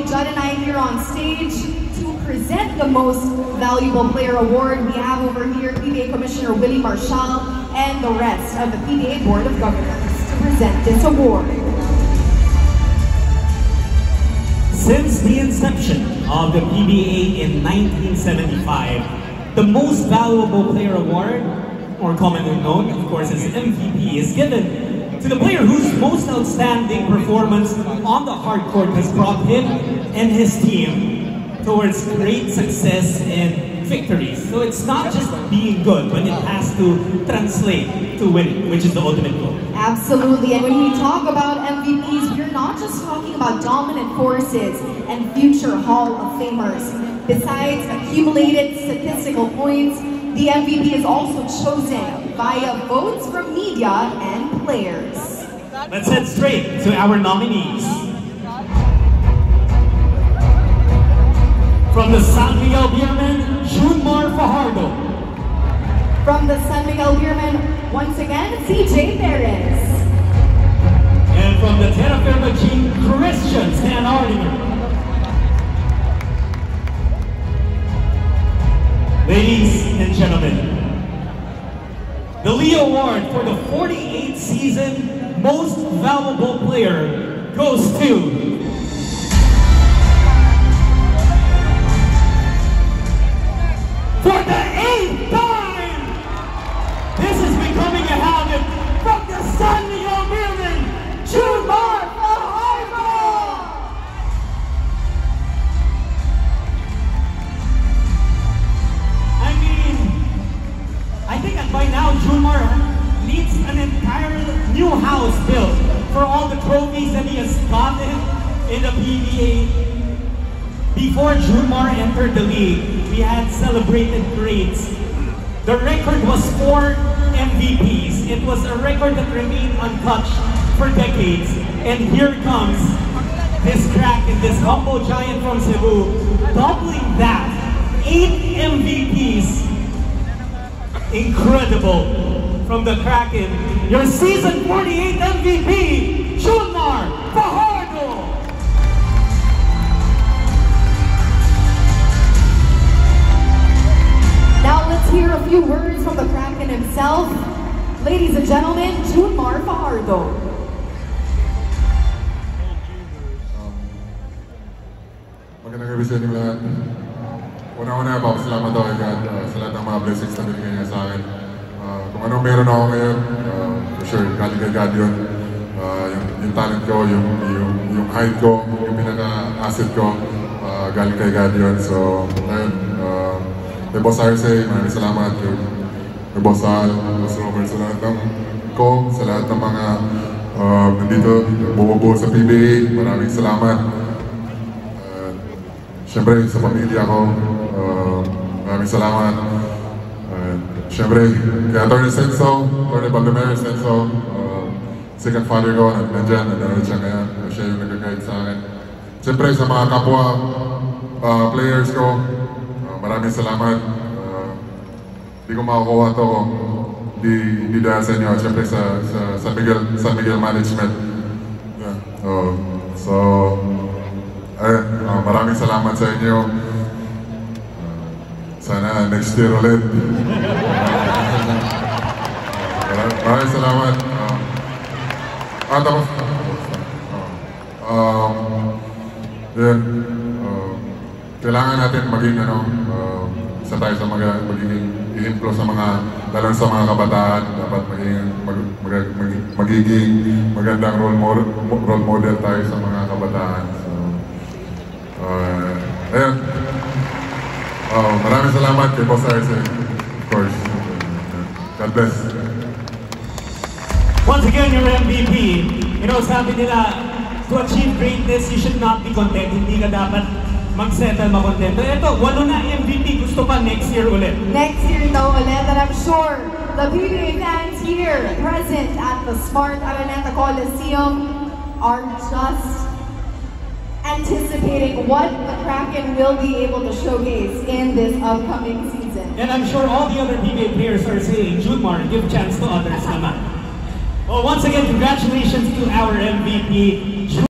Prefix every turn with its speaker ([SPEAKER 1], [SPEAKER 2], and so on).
[SPEAKER 1] Judd and I here on stage to present the Most Valuable Player Award. We have over here PBA Commissioner Willie Marshall and the rest of the PBA Board of Governors to present this award.
[SPEAKER 2] Since the inception of the PBA in 1975, the Most Valuable Player Award, or commonly known, of course, as MVP, is given to the player whose most outstanding performance on the hard court has brought him and his team towards great success and victories. So it's not just being good, but it has to translate to winning, which is the ultimate goal.
[SPEAKER 1] Absolutely, and when we talk about MVPs, we're not just talking about dominant forces and future Hall of Famers. Besides accumulated statistical points, the MVP is also chosen via votes from media and players.
[SPEAKER 2] Let's head straight to our nominees. From the San Miguel Beermen, Junmar Fajardo.
[SPEAKER 1] From the San Miguel Beermen, once again, CJ Perez.
[SPEAKER 2] And from the Terra Firma Team, Christian Stan Ardinger. Ladies and gentlemen, the Leo Award for the 48th season Most Valuable Player goes to for the 8th time! This is becoming a habit from the San Miguel Beermen, Junmar Fajardo! I think that by now Junmar needs an entire new house built for all the trophies that he has gotten in the PBA. Before Junmar entered the league, we had celebrated greats. The record was 4 MVPs. It was a record that remained untouched for decades. And here comes this Kraken, this humble giant from Cebu, doubling that. 8 MVPs. Incredible from the Kraken, your season 48 MVP, Junmar Fajardo.
[SPEAKER 1] Now let's hear a few words from the Kraken himself. Ladies and gentlemen, Junmar Fajardo.
[SPEAKER 3] Magandang gabi sa inyo lahat. Una-una, papasalamat ako agad sa lahat ng mga blessings na binigay niya sa akin. Kung anong meron ako ngayon, for sure, galing kay God yun. Yung talent ko, yung height ko, yung pinaka-asset ko, galing kay God yun. So, ngayon, kay Boss Arce, maraming salamat. Kay Boss Al, Boss Robert, sa lahat ng ko, sa lahat ng mga nandito, bumubuo sa PBA, maraming salamat. Siyempre, sa pamilya ko, maraming salamat. Siyempre, kay Atty. Senso, Atty. Baldomero Senso, second father ko, nandyan, nandun siya ngayon. Siya yung nag-guide sa akin. Siyempre, sa mga kapwa players ko, maraming salamat. Hindi ko makakuha ito kung hindi dahil sa inyo. Siyempre, sa San Miguel Management. So, maraming salamat sa inyo. Sana next year ulit. Maraming salamat. Tapos, kailangan natin maging isa tayo sa magiging i-inflow sa mga, lalo sa mga kabataan. Dapat magiging magandang role model tayo sa mga kabataan. Ayun. Maraming salamat kay Boss Arce, of course. God bless.
[SPEAKER 2] Once again, your MVP. You know, sabi nila, to achieve greatness, you should not be content. Hindi ka dapat mag-settle, makontento. Ito, 8 na MVP. Gusto pa next year ulit.
[SPEAKER 1] Next year daw ulit, and I'm sure the PBA fans here present at the Smart Araneta Coliseum are just anticipating what the Kraken will be able to showcase in this upcoming season.
[SPEAKER 2] And I'm sure all the other PBA players are saying, Junmar, give chance to others naman. Well, once again, congratulations to our MVP.